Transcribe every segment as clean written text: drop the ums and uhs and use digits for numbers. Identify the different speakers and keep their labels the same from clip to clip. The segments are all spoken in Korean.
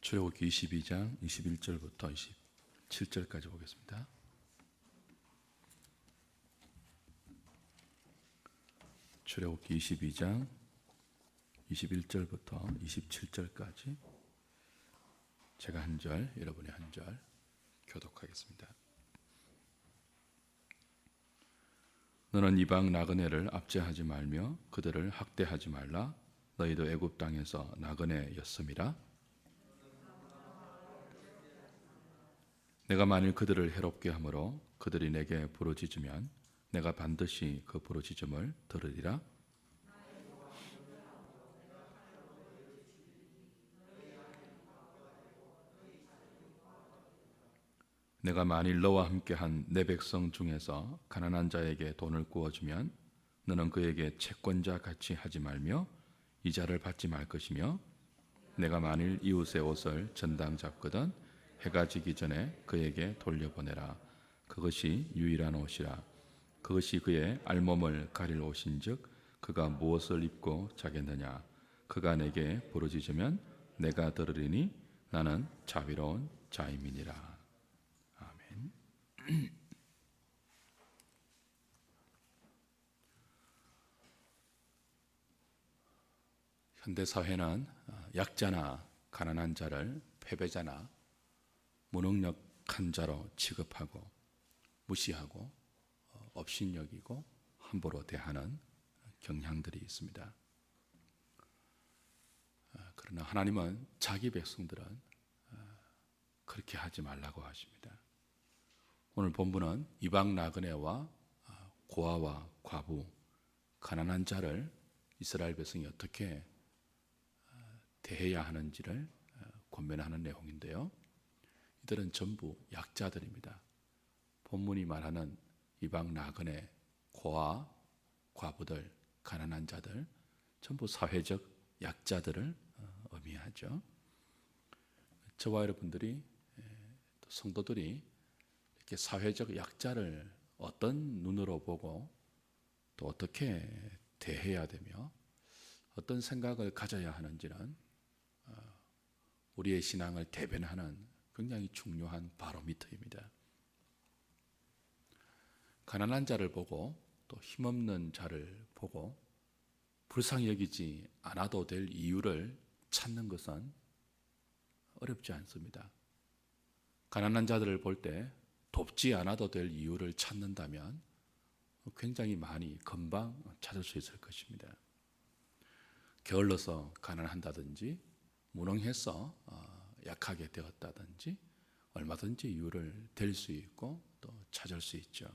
Speaker 1: 출애굽기 22장 21절부터 27절까지 보겠습니다. 출애굽기 22장 21절부터 27절까지 제가 한 절, 여러분이 한 절 교독하겠습니다. 너는 이방 나그네를 압제하지 말며 그들을 학대하지 말라. 너희도 애굽 땅에서 나그네였음이라. 내가 만일 그들을 해롭게 함으로 그들이 내게 부르짖으면 내가 반드시 그 부르짖음을 들으리라. 내가 만일 너와 함께한 내 백성 중에서 가난한 자에게 돈을 구워주면 너는 그에게 채권자 같이 하지 말며 이자를 받지 말 것이며, 내가 만일 이웃의 옷을 전당 잡거든 해가 지기 전에 그에게 돌려보내라. 그것이 유일한 옷이라. 그것이 그의 알몸을 가릴 옷인즉 그가 무엇을 입고 자겠느냐. 그가 내게 부르짖으면 내가 들으리니 나는 자비로운 자임이니라. 아멘. 현대사회는 약자나 가난한 자를 패배자나 무능력한 자로 취급하고 무시하고 업신여기고 함부로 대하는 경향들이 있습니다. 그러나 하나님은 자기 백성들은 그렇게 하지 말라고 하십니다. 오늘 본문은 이방 나그네와 고아와 과부, 가난한 자를 이스라엘 백성이 어떻게 대해야 하는지를 권면하는 내용인데요. 이들은 전부 약자들입니다. 본문이 말하는 이방 나그네, 고아, 과부들, 가난한 자들, 전부 사회적 약자들을 의미하죠. 저와 여러분들이, 또 성도들이 이렇게 사회적 약자를 어떤 눈으로 보고 또 어떻게 대해야 되며 어떤 생각을 가져야 하는지는 우리의 신앙을 대변하는 굉장히 중요한 바로미터입니다. 가난한 자를 보고 또 힘없는 자를 보고 불쌍히 여기지 않아도 될 이유를 찾는 것은 어렵지 않습니다. 가난한 자들을 볼 때 돕지 않아도 될 이유를 찾는다면 굉장히 많이 금방 찾을 수 있을 것입니다. 게을러서 가난한다든지 무능해서 약하게 되었다든지 얼마든지 이유를 댈 수 있고 또 찾을 수 있죠.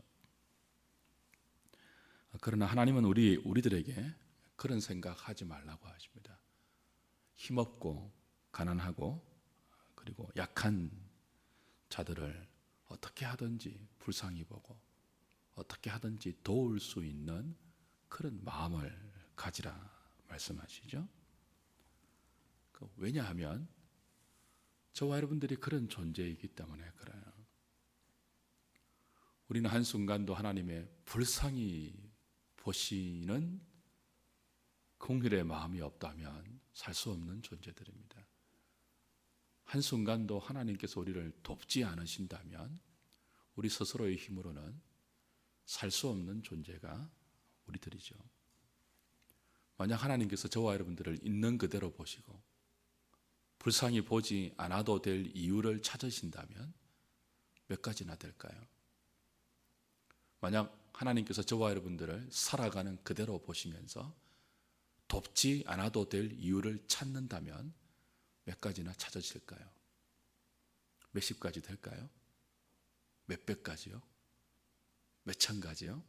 Speaker 1: 그러나 하나님은 우리들에게 그런 생각하지 말라고 하십니다. 힘없고 가난하고 그리고 약한 자들을 어떻게 하든지 불쌍히 보고 어떻게 하든지 도울 수 있는 그런 마음을 가지라 말씀하시죠. 왜냐하면 저와 여러분들이 그런 존재이기 때문에 그래요. 우리는 한순간도 하나님의 불쌍히 보시는 긍휼의 마음이 없다면 살 수 없는 존재들입니다. 한순간도 하나님께서 우리를 돕지 않으신다면 우리 스스로의 힘으로는 살 수 없는 존재가 우리들이죠. 만약 하나님께서 저와 여러분들을 있는 그대로 보시고 불쌍히 보지 않아도 될 이유를 찾으신다면 몇 가지나 될까요? 만약 하나님께서 저와 여러분들을 살아가는 그대로 보시면서 돕지 않아도 될 이유를 찾는다면 몇 가지나 찾으실까요? 몇십 가지 될까요? 몇백 가지요? 몇천 가지요?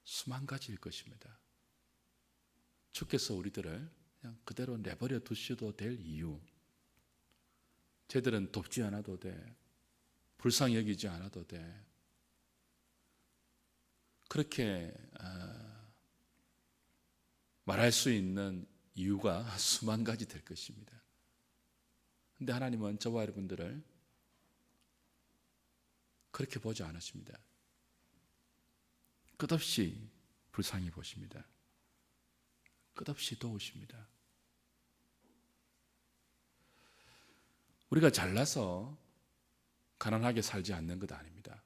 Speaker 1: 수만 가지일 것입니다. 주께서 우리들을 그냥 그대로 내버려 두셔도 될 이유, 쟤들은 돕지 않아도 돼, 불쌍히 여기지 않아도 돼, 그렇게 말할 수 있는 이유가 수만 가지 될 것입니다. 그런데 하나님은 저와 여러분들을 그렇게 보지 않으십니다. 끝없이 불쌍히 보십니다. 끝없이 도우십니다. 우리가 잘나서 가난하게 살지 않는 것 아닙니다.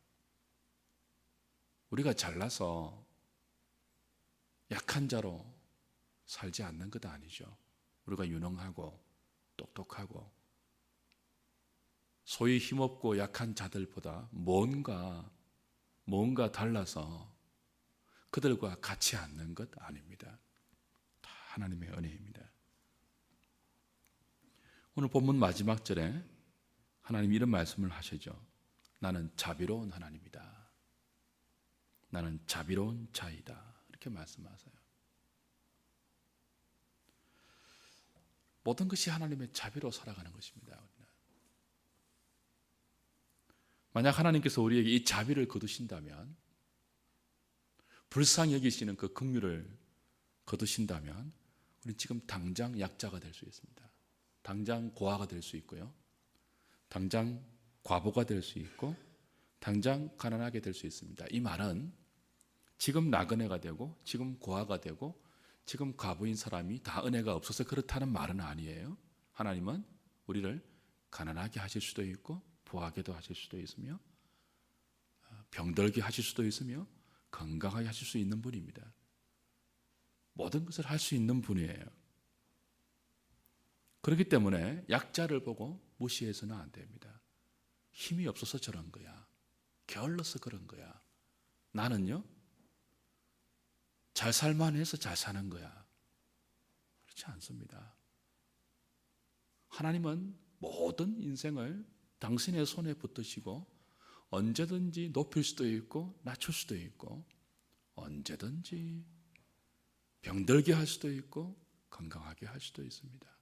Speaker 1: 우리가 잘나서 약한 자로 살지 않는 것 아니죠. 우리가 유능하고 똑똑하고 소위 힘없고 약한 자들보다 뭔가 달라서 그들과 같이 않는 것 아닙니다. 다 하나님의 은혜입니다. 오늘 본문 마지막 절에 하나님 이런 말씀을 하시죠. 나는 자비로운 하나님이다. 나는 자비로운 자이다. 이렇게 말씀하세요. 모든 것이 하나님의 자비로 살아가는 것입니다. 만약 하나님께서 우리에게 이 자비를 거두신다면, 불쌍히 여기시는 그 긍휼을 거두신다면 우리는 지금 당장 약자가 될 수 있습니다. 당장 고아가 될 수 있고요. 당장 과부가 될 수 있고 당장 가난하게 될 수 있습니다. 이 말은 지금 나그네가 되고 지금 고아가 되고 지금 과부인 사람이 다 은혜가 없어서 그렇다는 말은 아니에요. 하나님은 우리를 가난하게 하실 수도 있고 부하게도 하실 수도 있으며 병들게 하실 수도 있으며 건강하게 하실 수 있는 분입니다. 모든 것을 할 수 있는 분이에요. 그렇기 때문에 약자를 보고 무시해서는 안 됩니다. 힘이 없어서 저런 거야. 게을러서 그런 거야. 나는요, 잘 살만 해서 잘 사는 거야. 그렇지 않습니다. 하나님은 모든 인생을 당신의 손에 붙드시고 언제든지 높일 수도 있고 낮출 수도 있고 언제든지 병들게 할 수도 있고 건강하게 할 수도 있습니다.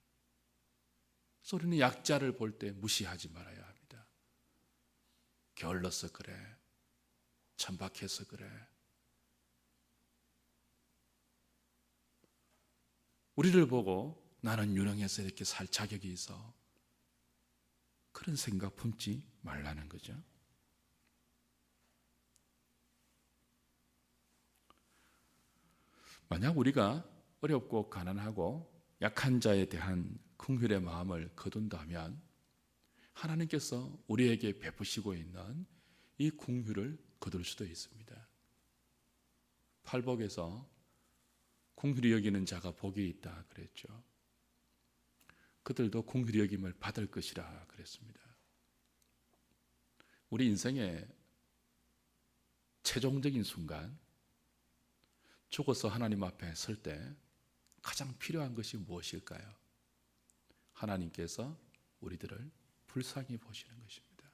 Speaker 1: 그래서 우리는 약자를 볼 때 무시하지 말아야 합니다. 게을러서 그래. 천박해서 그래. 우리를 보고 나는 유능해서 이렇게 살 자격이 있어. 그런 생각 품지 말라는 거죠. 만약 우리가 어렵고 가난하고 약한 자에 대한 긍휼의 마음을 거둔다면 하나님께서 우리에게 베푸시고 있는 이 긍휼을 거둘 수도 있습니다. 팔복에서 긍휼히 여기는 자가 복이 있다 그랬죠. 그들도 긍휼히 여김을 받을 것이라 그랬습니다. 우리 인생의 최종적인 순간, 죽어서 하나님 앞에 설 때 가장 필요한 것이 무엇일까요? 하나님께서 우리들을 불쌍히 보시는 것입니다.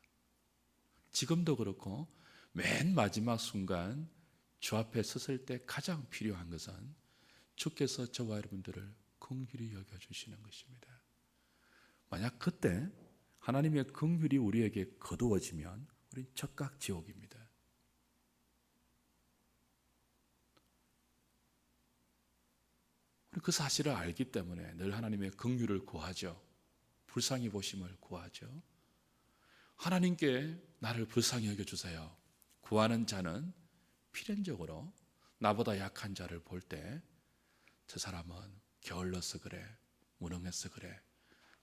Speaker 1: 지금도 그렇고 맨 마지막 순간 주 앞에 섰을 때 가장 필요한 것은 주께서 저와 여러분들을 긍휼히 여겨주시는 것입니다. 만약 그때 하나님의 긍휼이 우리에게 거두어지면 우리는 적각 지옥입니다. 그 사실을 알기 때문에 늘 하나님의 긍휼을 구하죠. 불쌍히 보심을 구하죠. 하나님께 나를 불쌍히 여겨주세요. 구하는 자는 필연적으로 나보다 약한 자를 볼 때 저 사람은 게을러서 그래, 무능해서 그래,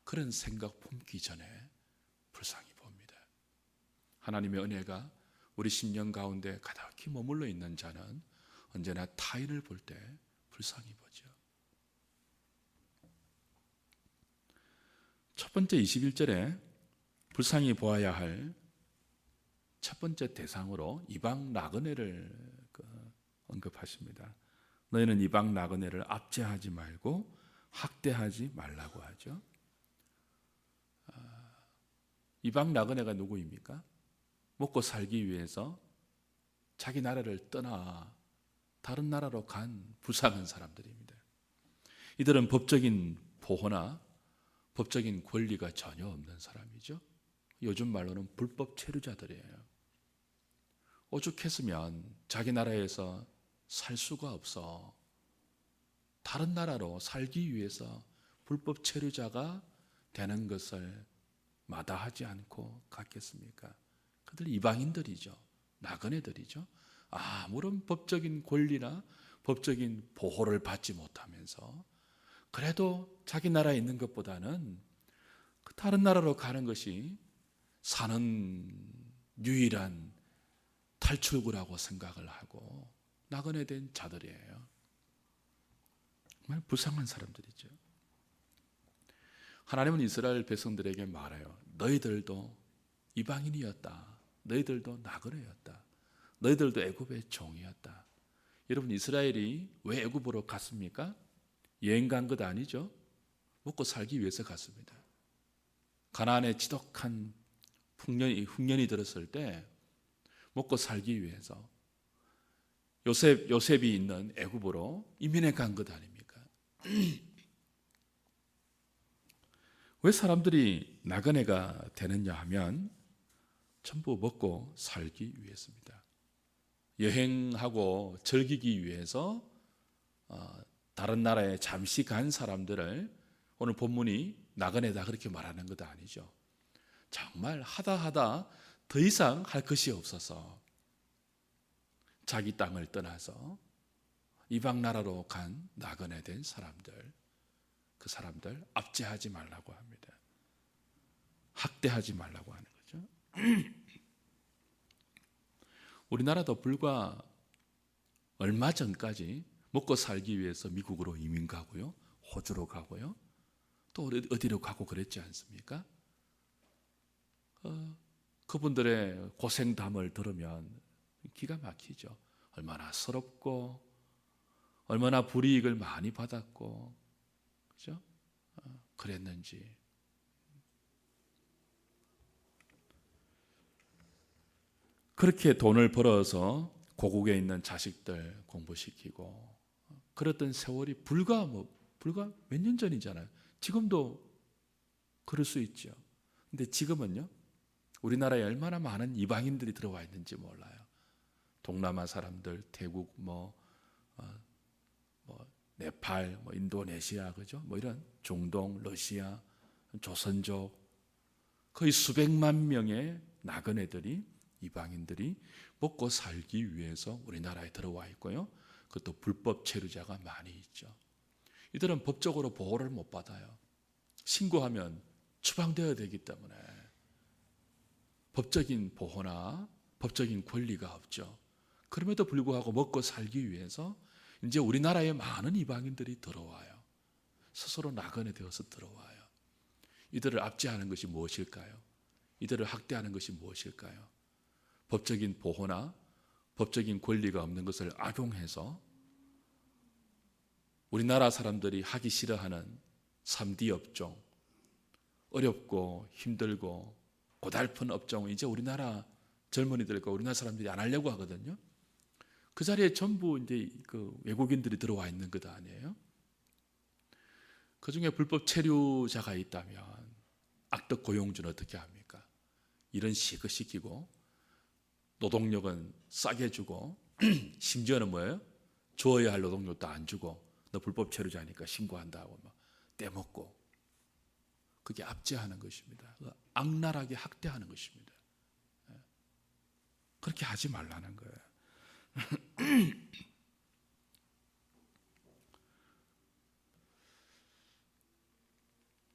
Speaker 1: 그런 생각 품기 전에 불쌍히 봅니다. 하나님의 은혜가 우리 심령 가운데 가득히 머물러 있는 자는 언제나 타인을 볼 때 불쌍히 보죠. 첫 번째 21절에 불쌍히 보아야 할 첫 번째 대상으로 이방 나그네를 언급하십니다. 너희는 이방 나그네를 압제하지 말고 학대하지 말라고 하죠. 이방 나그네가 누구입니까? 먹고 살기 위해서 자기 나라를 떠나 다른 나라로 간 불쌍한 사람들입니다. 이들은 법적인 보호나 법적인 권리가 전혀 없는 사람이죠. 요즘 말로는 불법 체류자들이에요. 오죽했으면 자기 나라에서 살 수가 없어 다른 나라로 살기 위해서 불법 체류자가 되는 것을 마다하지 않고 갔겠습니까? 그들 이방인들이죠. 나그네들이죠. 아무런 법적인 권리나 법적인 보호를 받지 못하면서 그래도 자기 나라에 있는 것보다는 다른 나라로 가는 것이 사는 유일한 탈출구라고 생각을 하고 나그네 된 자들이에요. 정말 불쌍한 사람들이죠. 하나님은 이스라엘 백성들에게 말해요. 너희들도 이방인이었다. 너희들도 나그네였다. 너희들도 애굽의 종이었다. 여러분, 이스라엘이 왜 애굽으로 갔습니까? 여행 간 것 아니죠. 먹고 살기 위해서 갔습니다. 가나안의 지독한 흉년이 들었을 때 먹고 살기 위해서 요셉이 있는 애굽으로 이민해 간 것 아닙니까? 왜 사람들이 나그네가 되느냐 하면 전부 먹고 살기 위해서입니다. 여행하고 즐기기 위해서 다른 나라에 잠시 간 사람들을 오늘 본문이 나그네다 그렇게 말하는 것 아니죠. 정말 하다 더 이상 할 것이 없어서 자기 땅을 떠나서 이방 나라로 간 나그네 된 사람들, 그 사람들 압제하지 말라고 합니다. 학대하지 말라고 하는 거죠. 우리나라도 불과 얼마 전까지 먹고 살기 위해서 미국으로 이민 가고요, 호주로 가고요, 또 어디로 가고 그랬지 않습니까? 그분들의 고생담을 들으면 기가 막히죠. 얼마나 서럽고 얼마나 불이익을 많이 받았고, 그죠? 그랬는지. 그렇게 돈을 벌어서 고국에 있는 자식들 공부시키고 그랬던 세월이 불과 몇 년 전이잖아요. 지금도 그럴 수 있죠. 근데 지금은요, 우리나라에 얼마나 많은 이방인들이 들어와 있는지 몰라요. 동남아 사람들, 태국, 네팔, 인도네시아, 그죠? 이런 중동, 러시아, 조선족, 거의 수백만 명의 나그네들이, 이방인들이 먹고 살기 위해서 우리나라에 들어와 있고요. 그것도 불법 체류자가 많이 있죠. 이들은 법적으로 보호를 못 받아요. 신고하면 추방되어야 되기 때문에 법적인 보호나 법적인 권리가 없죠. 그럼에도 불구하고 먹고 살기 위해서 이제 우리나라에 많은 이방인들이 들어와요. 스스로 나그네 되어서 들어와요. 이들을 압제하는 것이 무엇일까요? 이들을 학대하는 것이 무엇일까요? 법적인 보호나 법적인 권리가 없는 것을 악용해서 우리나라 사람들이 하기 싫어하는 3D 업종, 어렵고 힘들고 고달픈 업종을 이제 우리나라 젊은이들과 우리나라 사람들이 안 하려고 하거든요. 그 자리에 전부 이제 그 외국인들이 들어와 있는 것 아니에요? 그 중에 불법 체류자가 있다면 악덕 고용주는 어떻게 합니까? 일은 시키고 노동력은 싸게 주고 심지어는 뭐예요? 줘야 할 노동력도 안 주고 너 불법 체류자니까 신고한다고 막 떼먹고, 그게 압제하는 것입니다. 악랄하게 학대하는 것입니다. 그렇게 하지 말라는 거예요.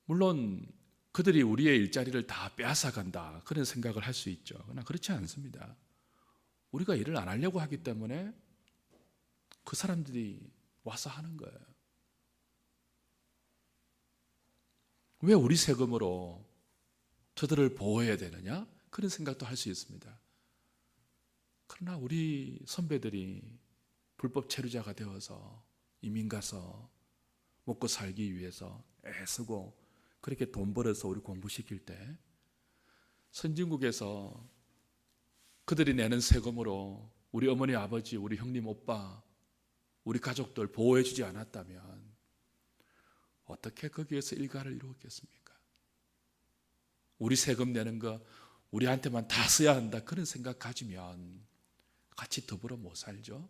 Speaker 1: 물론 그들이 우리의 일자리를 다 빼앗아간다 그런 생각을 할 수 있죠. 그러나 그렇지 않습니다. 우리가 일을 안 하려고 하기 때문에 그 사람들이 와서 하는 거예요. 왜 우리 세금으로 저들을 보호해야 되느냐? 그런 생각도 할 수 있습니다. 그러나 우리 선배들이 불법 체류자가 되어서 이민 가서 먹고 살기 위해서 애쓰고 그렇게 돈 벌어서 우리 공부시킬 때 선진국에서 그들이 내는 세금으로 우리 어머니, 아버지, 우리 형님, 오빠, 우리 가족들 보호해 주지 않았다면 어떻게 거기에서 일가를 이루었겠습니까? 우리 세금 내는 거 우리한테만 다 써야 한다 그런 생각 가지면 같이 더불어 못 살죠.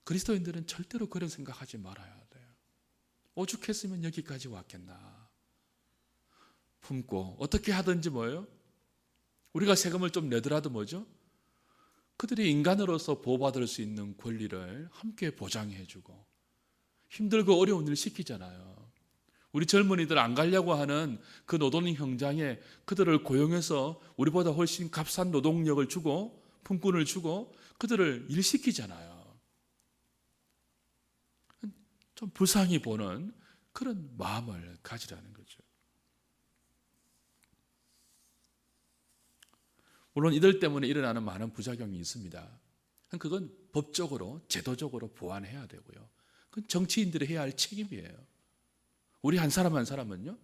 Speaker 1: 그리스도인들은 절대로 그런 생각하지 말아야 돼요. 오죽했으면 여기까지 왔겠나. 품고 어떻게 하든지 뭐예요? 우리가 세금을 좀 내더라도 뭐죠? 그들이 인간으로서 보호받을 수 있는 권리를 함께 보장해주고 힘들고 어려운 일 시키잖아요. 우리 젊은이들 안 가려고 하는 그 노동 현장에 그들을 고용해서 우리보다 훨씬 값싼 노동력을 주고 품꾼을 주고 그들을 일시키잖아요. 좀 불쌍히 보는 그런 마음을 가지라는 거죠. 물론 이들 때문에 일어나는 많은 부작용이 있습니다. 그건 법적으로 제도적으로 보완해야 되고요. 그건 정치인들이 해야 할 책임이에요. 우리 한 사람 한 사람은요,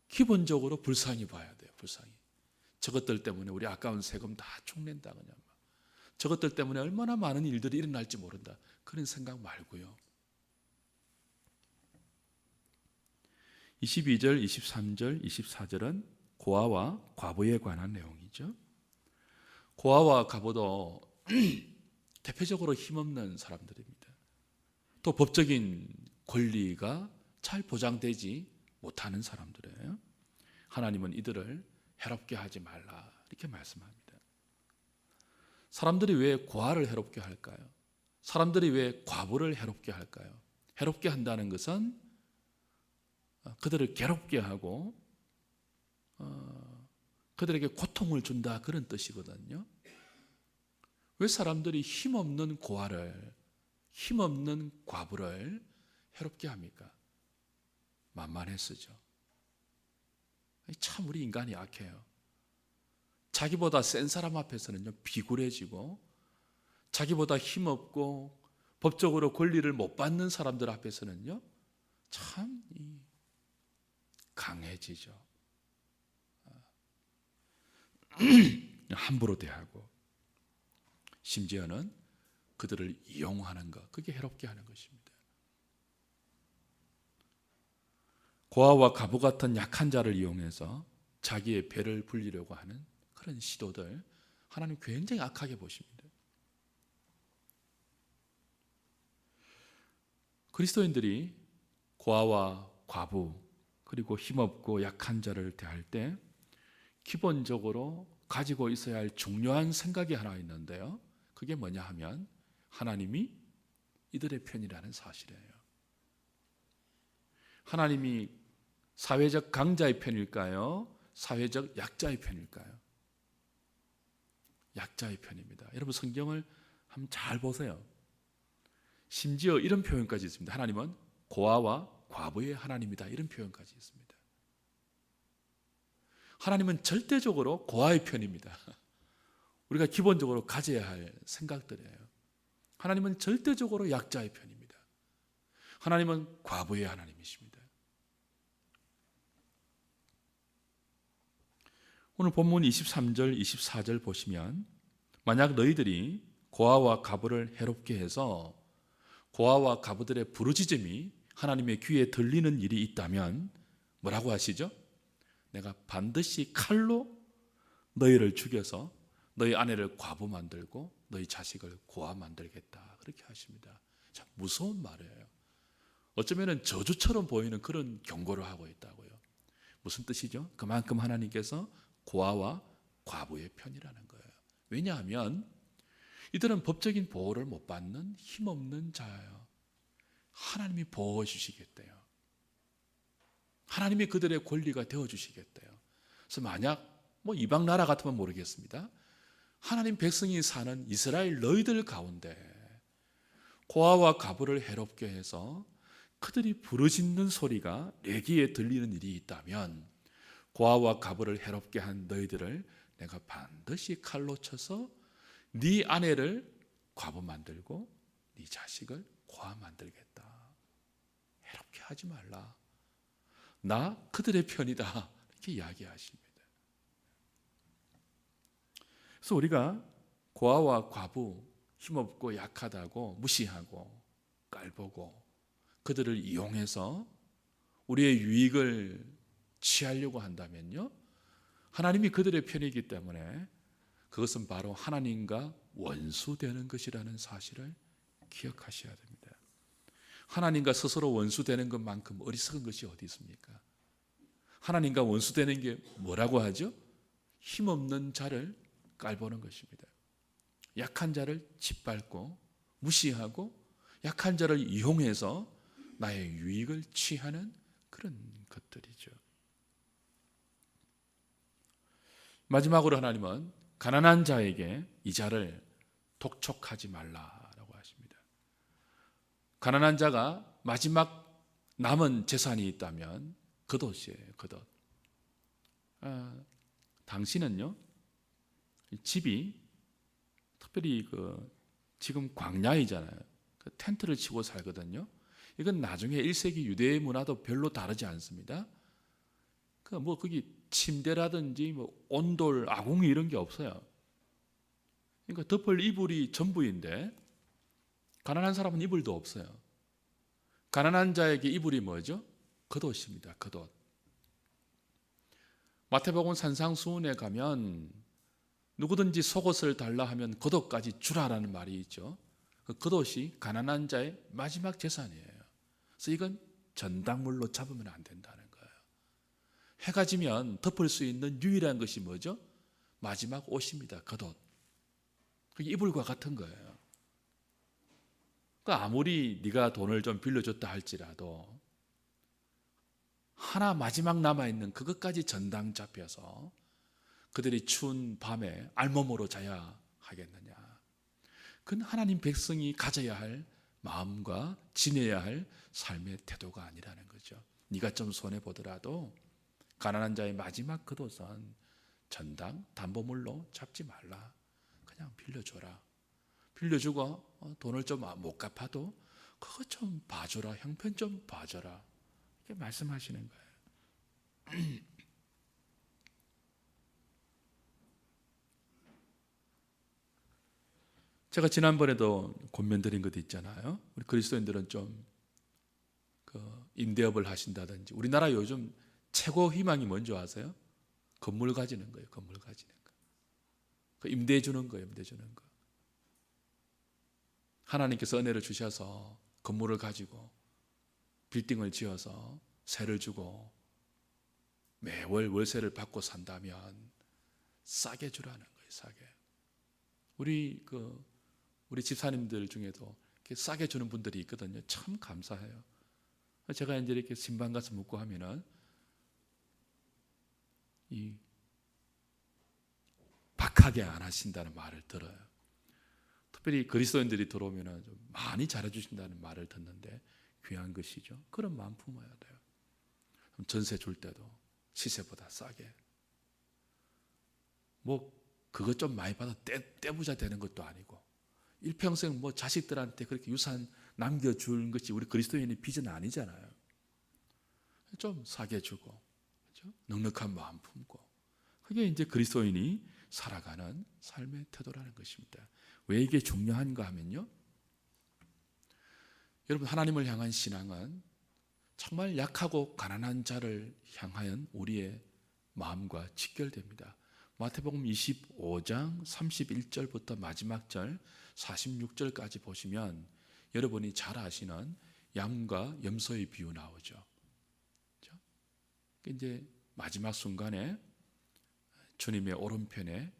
Speaker 1: 기본적으로 불쌍히 봐야 돼요. 불쌍히. 저것들 때문에 우리 아까운 세금 다 축낸다 그냥. 저것들 때문에 얼마나 많은 일들이 일어날지 모른다. 그런 생각 말고요. 22절, 23절, 24절은 고아와 과부에 관한 내용이죠. 고아와 과부도 대표적으로 힘없는 사람들입니다. 또 법적인 권리가 잘 보장되지 못하는 사람들이에요. 하나님은 이들을 해롭게 하지 말라 이렇게 말씀합니다. 사람들이 왜 고아를 해롭게 할까요? 사람들이 왜 과부를 해롭게 할까요? 해롭게 한다는 것은 그들을 괴롭게 하고 그들에게 고통을 준다 그런 뜻이거든요. 왜 사람들이 힘없는 고아를, 힘없는 과부를 해롭게 합니까? 만만했으죠. 참 우리 인간이 약해요. 자기보다 센 사람 앞에서는요 비굴해지고, 자기보다 힘없고 법적으로 권리를 못 받는 사람들 앞에서는요 참 강해지죠. 함부로 대하고 심지어는 그들을 이용하는 것, 그게 해롭게 하는 것입니다. 고아와 과부 같은 약한 자를 이용해서 자기의 배를 불리려고 하는 그런 시도들, 하나님 굉장히 악하게 보십니다. 그리스도인들이 고아와 과부 그리고 힘없고 약한 자를 대할 때 기본적으로 가지고 있어야 할 중요한 생각이 하나 있는데요, 그게 뭐냐 하면 하나님이 이들의 편이라는 사실이에요. 하나님이 사회적 강자의 편일까요? 사회적 약자의 편일까요? 약자의 편입니다. 여러분 성경을 한번 잘 보세요. 심지어 이런 표현까지 있습니다. 하나님은 고아와 과부의 하나님이다, 이런 표현까지 있습니다. 하나님은 절대적으로 고아의 편입니다. 우리가 기본적으로 가져야 할 생각들이에요. 하나님은 절대적으로 약자의 편입니다. 하나님은 과부의 하나님이십니다. 오늘 본문 23절, 24절 보시면 만약 너희들이 고아와 과부를 해롭게 해서 고아와 과부들의 부르짖음이 하나님의 귀에 들리는 일이 있다면 뭐라고 하시죠? 내가 반드시 칼로 너희를 죽여서 너희 아내를 과부 만들고 너희 자식을 고아 만들겠다, 그렇게 하십니다. 참 무서운 말이에요. 어쩌면 저주처럼 보이는 그런 경고를 하고 있다고요. 무슨 뜻이죠? 그만큼 하나님께서 고아와 과부의 편이라는 거예요. 왜냐하면 이들은 법적인 보호를 못 받는 힘없는 자예요. 하나님이 보호해 주시겠대요. 하나님이 그들의 권리가 되어 주시겠대요. 그래서 만약 이방 나라 같으면 모르겠습니다. 하나님 백성이 사는 이스라엘 너희들 가운데 고아와 과부를 해롭게 해서 그들이 부르짖는 소리가 내 귀에 들리는 일이 있다면 고아와 과부를 해롭게 한 너희들을 내가 반드시 칼로 쳐서 네 아내를 과부 만들고 네 자식을 고아 만들겠다. 해롭게 하지 말라. 나 그들의 편이다. 이렇게 이야기하십니다. 그래서 우리가 고아와 과부, 힘없고 약하다고 무시하고 깔보고 그들을 이용해서 우리의 유익을 취하려고 한다면요, 하나님이 그들의 편이기 때문에 그것은 바로 하나님과 원수되는 것이라는 사실을 기억하셔야 됩니다. 하나님과 스스로 원수되는 것만큼 어리석은 것이 어디 있습니까? 하나님과 원수되는 게 뭐라고 하죠? 힘없는 자를 깔보는 것입니다. 약한 자를 짓밟고 무시하고 약한 자를 이용해서 나의 유익을 취하는 그런 것들이죠. 마지막으로 하나님은 가난한 자에게 이자를 독촉하지 말라라고 하십니다. 가난한 자가 마지막 남은 재산이 있다면 겉옷이에요. 겉옷. 당신은요, 집이 특별히 지금 광야이잖아요. 텐트를 치고 살거든요. 이건 나중에 1세기 유대 문화도 별로 다르지 않습니다. 거기 침대라든지 온돌, 아궁이 이런 게 없어요. 그러니까 덮을 이불이 전부인데 가난한 사람은 이불도 없어요. 가난한 자에게 이불이 뭐죠? 겉옷입니다. 겉옷. 마태복음 산상수훈에 가면 누구든지 속옷을 달라 하면 겉옷까지 주라라는 말이 있죠. 그 겉옷이 가난한 자의 마지막 재산이에요. 그래서 이건 전당물로 잡으면 안 된다는 거예요. 해가 지면 덮을 수 있는 유일한 것이 뭐죠? 마지막 옷입니다. 겉옷. 그게 이불과 같은 거예요. 그러니까 아무리 네가 돈을 좀 빌려줬다 할지라도 하나 마지막 남아있는 그것까지 전당 잡혀서 그들이 추운 밤에 알몸으로 자야 하겠느냐. 그건 하나님 백성이 가져야 할 마음과 지내야 할 삶의 태도가 아니라는 거죠. 네가 좀 손해보더라도 가난한 자의 마지막 겉옷은 전당 담보물로 잡지 말라. 그냥 빌려줘라. 빌려주고 돈을 좀 못 갚아도 그거 좀 봐줘라. 형편 좀 봐줘라. 이렇게 말씀하시는 거예요. 제가 지난번에도 권면드린 것도 있잖아요. 우리 그리스도인들은 좀 임대업을 하신다든지, 우리나라 요즘 최고 희망이 뭔지 아세요? 건물 가지는 거예요. 건물 가지는 거. 임대해 주는 거예요. 임대해 주는 거. 하나님께서 은혜를 주셔서 건물을 가지고 빌딩을 지어서 세를 주고 매월 월세를 받고 산다면 싸게 주라는 거예요. 싸게. 우리 집사님들 중에도 이렇게 싸게 주는 분들이 있거든요. 참 감사해요. 제가 이제 이렇게 신방 가서 묻고 하면은 이 박하게 안 하신다는 말을 들어요. 특별히 그리스도인들이 들어오면은 좀 많이 잘해주신다는 말을 듣는데 귀한 것이죠. 그런 마음 품어야 돼요. 전세 줄 때도 시세보다 싸게. 그것 좀 많이 받아 떼부자 되는 것도 아니고 일평생 자식들한테 그렇게 유산 남겨주는 것이 우리 그리스도인의 비전 아니잖아요. 좀 싸게 주고, 그렇죠? 넉넉한 마음 품고, 그게 이제 그리스도인이 살아가는 삶의 태도라는 것입니다. 왜 이게 중요한가 하면요, 여러분, 하나님을 향한 신앙은 정말 약하고 가난한 자를 향하여 우리의 마음과 직결됩니다. 마태복음 25장 31절부터 마지막 절 46절까지 보시면 여러분이 잘 아시는 양과 염소의 비유 나오죠. 그렇죠? 이제 마지막 순간에 주님의 오른편에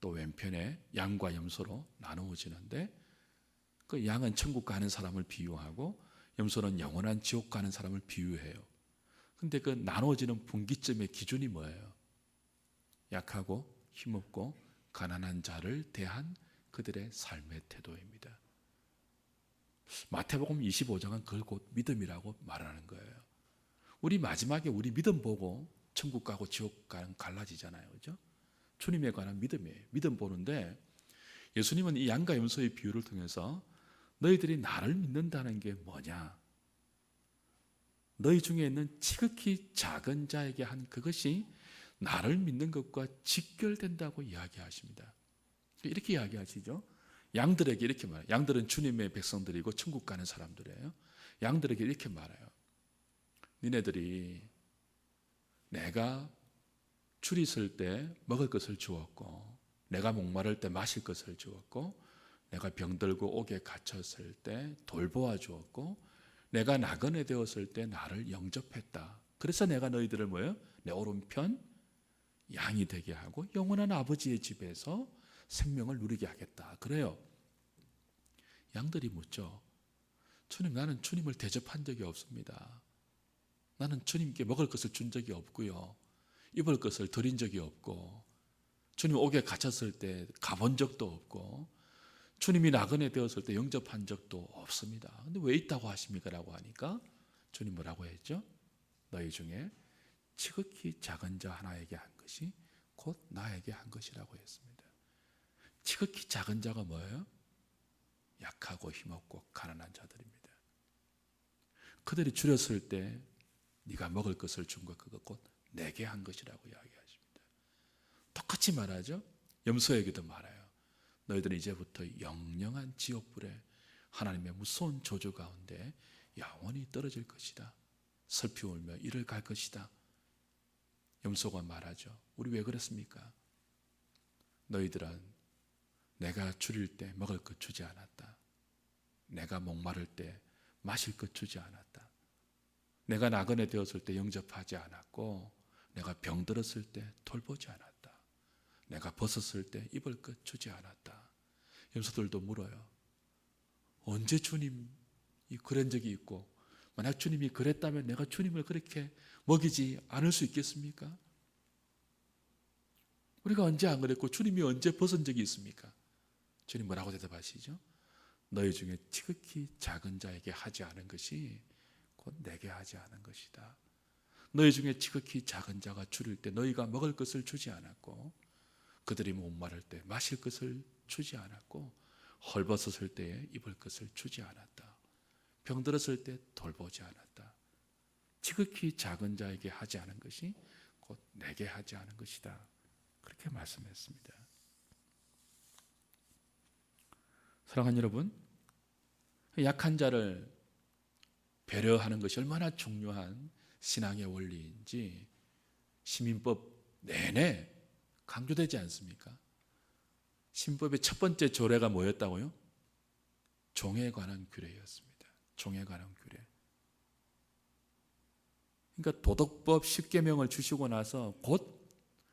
Speaker 1: 또 왼편에 양과 염소로 나누어지는데, 그 양은 천국 가는 사람을 비유하고 염소는 영원한 지옥 가는 사람을 비유해요. 근데 그 나누어지는 분기점의 기준이 뭐예요? 약하고 힘없고 가난한 자를 대한 그들의 삶의 태도입니다. 마태복음 25장은 그걸 곧 믿음이라고 말하는 거예요. 우리 마지막에 우리 믿음 보고 천국 가고 지옥 가는 갈라지잖아요. 그렇죠? 주님에 관한 믿음이에요. 믿음 보는데 예수님은 이 양과 염소의 비유를 통해서 너희들이 나를 믿는다는 게 뭐냐? 너희 중에 있는 지극히 작은 자에게 한 그것이 나를 믿는 것과 직결된다고 이야기하십니다. 이렇게 이야기하시죠. 양들에게 이렇게 말해요. 양들은 주님의 백성들이고 천국 가는 사람들이에요. 양들에게 이렇게 말해요. 니네들이 내가 줄이 설 때 먹을 것을 주었고, 내가 목마를 때 마실 것을 주었고, 내가 병들고 옥에 갇혔을 때 돌보아 주었고, 내가 나그네 되었을 때 나를 영접했다. 그래서 내가 너희들을 뭐예요? 내 오른편 양이 되게 하고 영원한 아버지의 집에서 생명을 누리게 하겠다. 그래요. 양들이 묻죠. 주님, 나는 주님을 대접한 적이 없습니다.
Speaker 2: 나는 주님께 먹을 것을 준 적이 없고요. 입을 것을 드린 적이 없고, 주님 옥에 갇혔을 때 가본 적도 없고, 주님이 나그네 되었을 때 영접한 적도 없습니다. 근데 왜 있다고 하십니까? 라고 하니까 주님 뭐라고 했죠? 너희 중에 지극히 작은 자 하나에게 한 것이 곧 나에게 한 것이라고 했습니다. 지극히 작은 자가 뭐예요? 약하고 힘없고 가난한 자들입니다. 그들이 줄였을 때 네가 먹을 것을 준 것 그거 곧 내게 한 것이라고 이야기하십니다. 똑같이 말하죠. 염소에게도 말해요. 너희들은 이제부터 영영한 지옥불에 하나님의 무서운 저주 가운데 영원히 떨어질 것이다. 슬피 울며 이를 갈 것이다. 염소가 말하죠. 우리 왜 그랬습니까? 너희들은 내가 줄일 때 먹을 것 주지 않았다. 내가 목마를 때 마실 것 주지 않았다. 내가 나그네 되었을 때 영접하지 않았고, 내가 병들었을 때 돌보지 않았다. 내가 벗었을 때 입을 것 주지 않았다. 염소들도 물어요. 언제 주님이 그런 적이 있고, 만약 주님이 그랬다면 내가 주님을 그렇게 먹이지 않을 수 있겠습니까? 우리가 언제 안 그랬고 주님이 언제 벗은 적이 있습니까? 주님 뭐라고 대답하시죠? 너희 중에 지극히 작은 자에게 하지 않은 것이 곧 내게 하지 않은 것이다. 너희 중에 지극히 작은 자가 줄일 때 너희가 먹을 것을 주지 않았고, 그들이 목마를 때 마실 것을 주지 않았고, 헐벗었을 때에 입을 것을 주지 않았다. 병들었을 때 돌보지 않았다. 지극히 작은 자에게 하지 않은 것이 곧 내게 하지 않은 것이다. 그렇게 말씀했습니다. 사랑하는 여러분, 약한 자를 배려하는 것이 얼마나 중요한 신앙의 원리인지 시민법 내내 강조되지 않습니까? 시민법의 첫 번째 조례가 뭐였다고요? 종에 관한 규례였습니다. 종에 관한 규례. 그러니까 도덕법 10계명을 주시고 나서 곧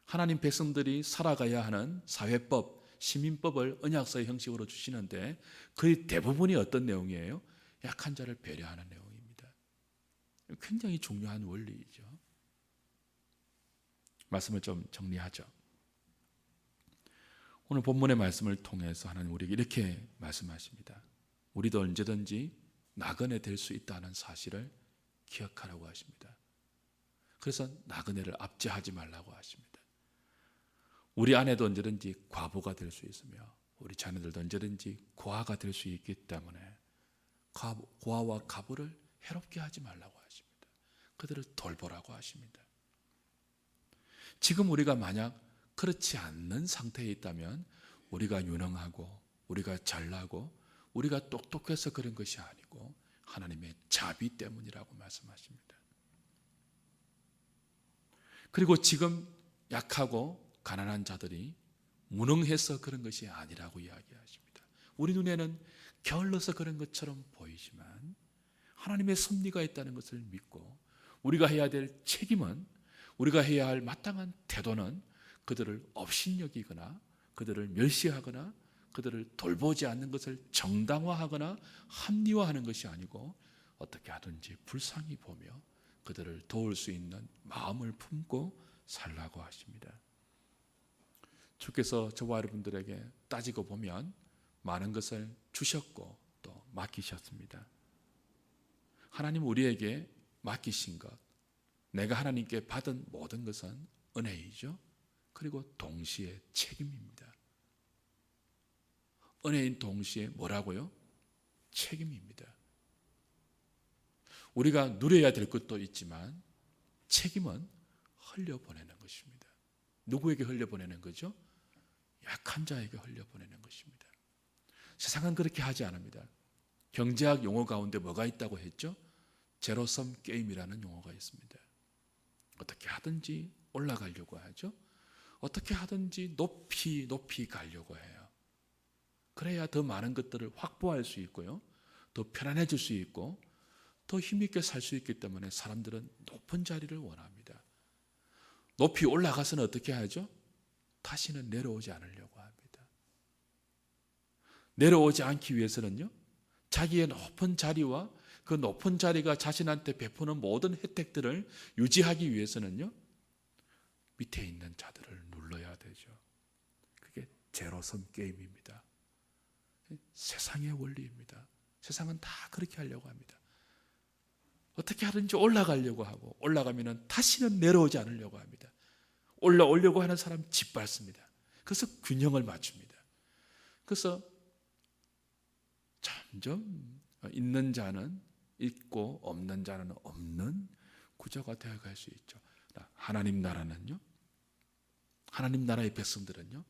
Speaker 2: 하나님 백성들이 살아가야 하는 사회법, 시민법을 언약서의 형식으로 주시는데 그 대부분이 어떤 내용이에요? 약한 자를 배려하는 내용입니다. 굉장히 중요한 원리이죠. 말씀을 좀 정리하죠. 오늘 본문의 말씀을 통해서 하나님 우리에게 이렇게 말씀하십니다. 우리도 언제든지 나그네 될 수 있다는 사실을 기억하라고 하십니다. 그래서 나그네를 압제하지 말라고 하십니다. 우리 아내도 언제든지 과부가 될 수 있으며 우리 자녀들도 언제든지 고아가 될 수 있기 때문에 고아와 과부를 해롭게 하지 말라고 하십니다. 그들을 돌보라고 하십니다. 지금 우리가 만약 그렇지 않는 상태에 있다면 우리가 유능하고 우리가 잘나고 우리가 똑똑해서 그런 것이 아니고 하나님의 자비 때문이라고 말씀하십니다. 그리고 지금 약하고 가난한 자들이 무능해서 그런 것이 아니라고 이야기하십니다. 우리 눈에는 게을러서 그런 것처럼 보이지만 하나님의 섭리가 있다는 것을 믿고 우리가 해야 될 책임은, 우리가 해야 할 마땅한 태도는 그들을 업신여기거나 그들을 멸시하거나 그들을 돌보지 않는 것을 정당화하거나 합리화하는 것이 아니고 어떻게 하든지 불쌍히 보며 그들을 도울 수 있는 마음을 품고 살라고 하십니다. 주께서 저와 여러분들에게 따지고 보면 많은 것을 주셨고 또 맡기셨습니다. 하나님 우리에게 맡기신 것, 내가 하나님께 받은 모든 것은 은혜이죠. 그리고 동시에 책임입니다. 은혜인 동시에 뭐라고요? 책임입니다. 우리가 누려야 될 것도 있지만 책임은 흘려보내는 것입니다. 누구에게 흘려보내는 거죠? 약한 자에게 흘려보내는 것입니다. 세상은 그렇게 하지 않습니다. 경제학 용어 가운데 뭐가 있다고 했죠? 제로섬 게임이라는 용어가 있습니다. 어떻게 하든지 올라가려고 하죠. 어떻게 하든지 높이 가려고 해요. 그래야 더 많은 것들을 확보할 수 있고요. 더 편안해질 수 있고 더 힘있게 살 수 있기 때문에 사람들은 높은 자리를 원합니다. 높이 올라가서는 어떻게 하죠? 다시는 내려오지 않으려고 합니다. 내려오지 않기 위해서는요, 자기의 높은 자리와 그 높은 자리가 자신한테 베푸는 모든 혜택들을 유지하기 위해서는요, 밑에 있는 자들을 눌러야 되죠. 그게 제로섬 게임입니다. 세상의 원리입니다. 세상은 다 그렇게 하려고 합니다. 어떻게 하든지 올라가려고 하고, 올라가면 다시는 내려오지 않으려고 합니다. 올라오려고 하는 사람 짓밟습니다. 그래서 균형을 맞춥니다. 그래서 점점 있는 자는 있고 없는 자는 없는 구조가 되어갈 수 있죠. 하나님 나라는요, 하나님 나라의 백성들은요,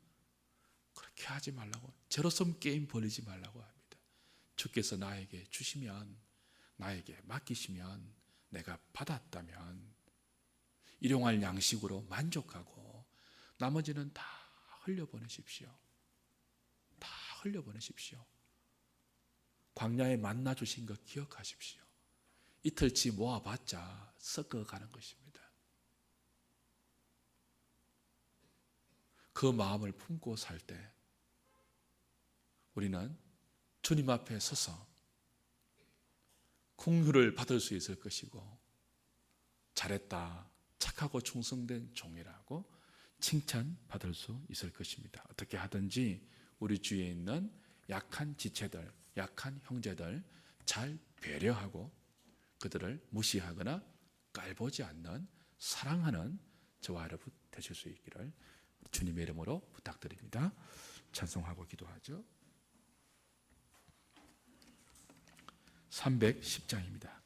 Speaker 2: 그렇게 하지 말라고, 제로섬 게임 벌이지 말라고 합니다. 주께서 나에게 주시면, 나에게 맡기시면, 내가 받았다면 일용할 양식으로 만족하고 나머지는 다 흘려보내십시오. 다 흘려보내십시오. 광야에 만나 주신 것 기억하십시오. 이틀치 모아봤자 썩어가는 것입니다. 그 마음을 품고 살 때 우리는 주님 앞에 서서 긍휼을 받을 수 있을 것이고, 잘했다, 착하고 충성된 종이라고 칭찬받을 수 있을 것입니다. 어떻게 하든지 우리 주위에 있는 약한 지체들, 약한 형제들 잘 배려하고 그들을 무시하거나 깔보지 않는 사랑하는 저와 여러분 되실 수 있기를 주님의 이름으로 부탁드립니다. 찬송하고 기도하죠. 310장입니다.